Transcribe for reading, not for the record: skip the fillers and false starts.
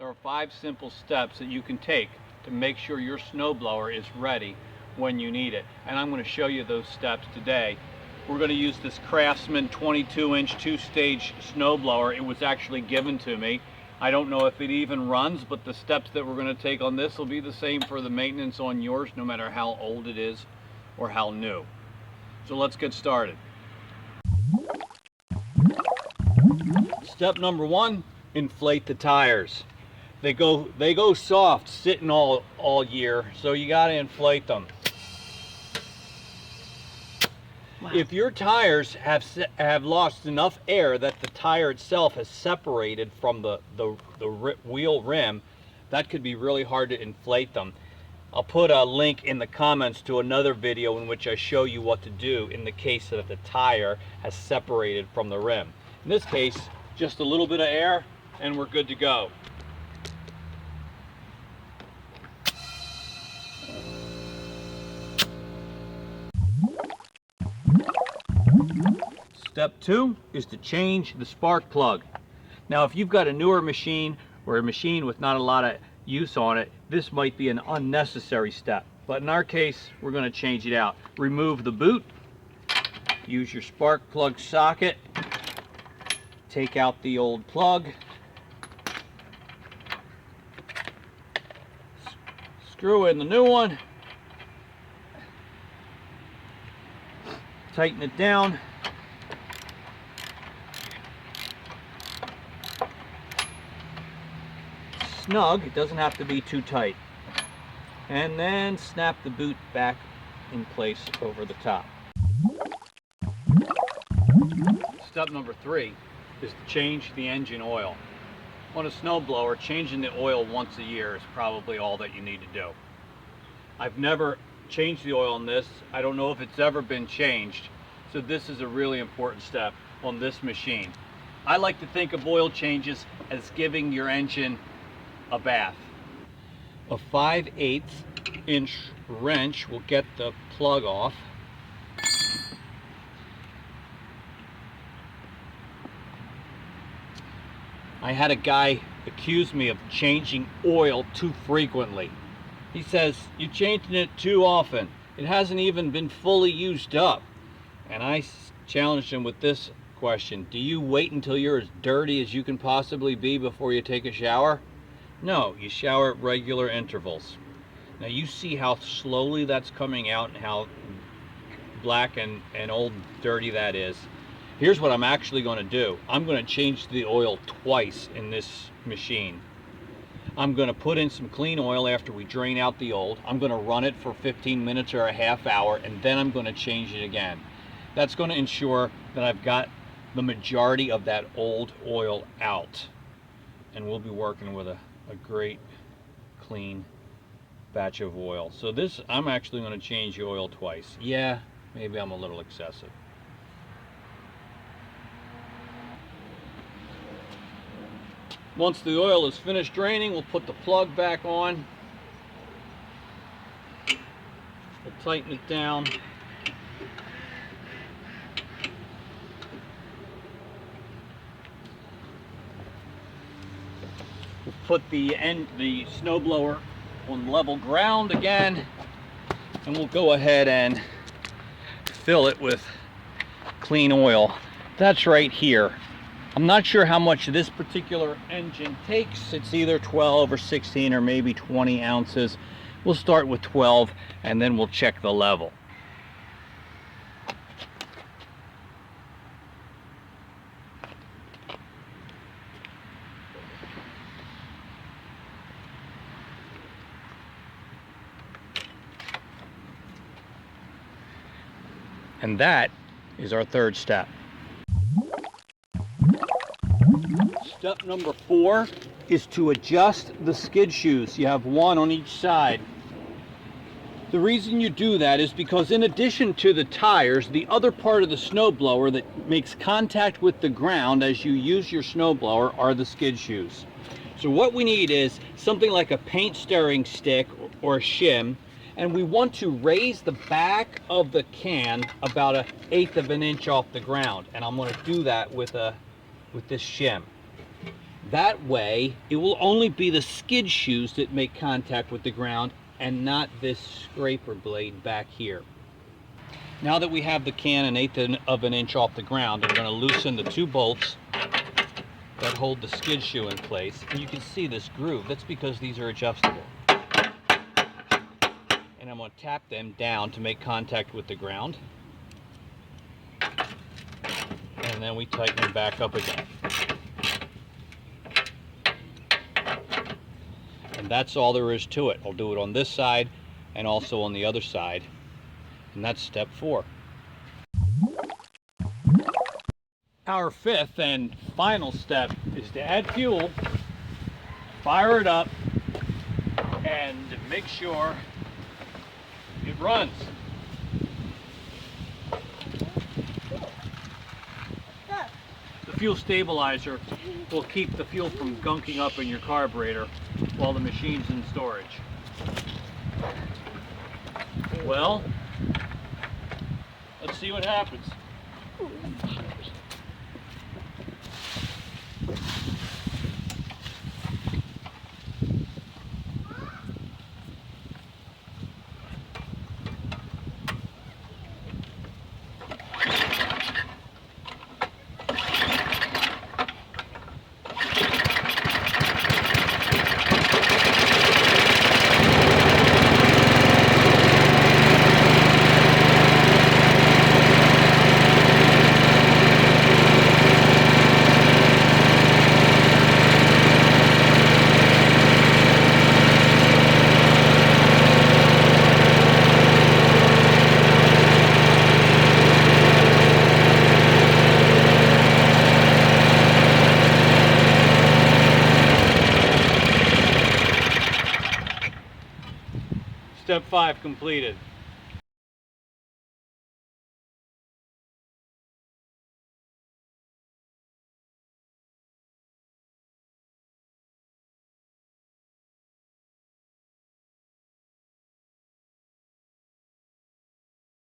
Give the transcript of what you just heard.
There are 5 simple steps that you can take to make sure your snowblower is ready when you need it. And I'm going to show you those steps today. We're going to use this Craftsman 22-inch 2-stage snowblower. It was actually given to me. I don't know if it even runs, but the steps that we're going to take on this will be the same for the maintenance on yours, no matter how old it is or how new. So let's get started. Step number 1, inflate the tires. They go soft sitting all year, so you got to inflate them. Wow. If your tires have lost enough air that the tire itself has separated from the wheel rim, that could be really hard to inflate them. I'll put a link in the comments to another video in which I show you what to do in the case that the tire has separated from the rim. In this case, just a little bit of air and we're good to go. Step 2 is to change the spark plug. Now, if you've got a newer machine or a machine with not a lot of use on it, this might be an unnecessary step. But in our case, we're going to change it out. Remove the boot, use your spark plug socket, take out the old plug, screw in the new one, tighten it down. Snug, it doesn't have to be too tight. And then snap the boot back in place over the top. Step number 3 is to change the engine oil. On a snowblower, changing the oil once a year is probably all that you need to do. I've never changed the oil on this. I don't know if it's ever been changed. So this is a really important step on this machine. I like to think of oil changes as giving your engine a bath. A 5/8 inch wrench will get the plug off. I had a guy accuse me of changing oil too frequently. He says, "You're changing it too often. It hasn't even been fully used up." And I challenged him with this question: do you wait until you're as dirty as you can possibly be before you take a shower? No, you shower at regular intervals. Now you see how slowly that's coming out and how black and old dirty that is. Here's what I'm actually going to do. I'm going to change the oil twice in this machine. I'm going to put in some clean oil after we drain out the old. I'm going to run it for 15 minutes or a half hour, and then I'm going to change it again. That's going to ensure that I've got the majority of that old oil out. And we'll be working with a great clean batch of oil. So this, I'm actually going to change the oil twice. Yeah, maybe I'm a little excessive. Once the oil is finished draining, we'll put the plug back on. We'll tighten it down. We'll put the snowblower on level ground again, and we'll go ahead and fill it with clean oil. That's right here. I'm not sure how much this particular engine takes. It's either 12 or 16 or maybe 20 ounces. We'll start with 12 and then we'll check the level. And that is our 3rd step. Step number 4 is to adjust the skid shoes. You have one on each side. The reason you do that is because in addition to the tires, the other part of the snowblower that makes contact with the ground as you use your snowblower are the skid shoes. So what we need is something like a paint stirring stick or a shim, and we want to raise the back of the can about 1/8 of an inch off the ground. And I'm going to do that with this shim. That way, it will only be the skid shoes that make contact with the ground and not this scraper blade back here. Now that we have the can an eighth of an inch off the ground, I'm going to loosen the 2 bolts that hold the skid shoe in place. And you can see this groove. That's because these are adjustable. And I'm going to tap them down to make contact with the ground. And then we tighten them back up again. And that's all there is to it. I'll do it on this side and also on the other side. And that's step 4. Our 5th and final step is to add fuel, fire it up, and make sure it runs. The fuel stabilizer will keep the fuel from gunking up in your carburetor while the machine's in storage. Well, let's see what happens. Step 5 completed.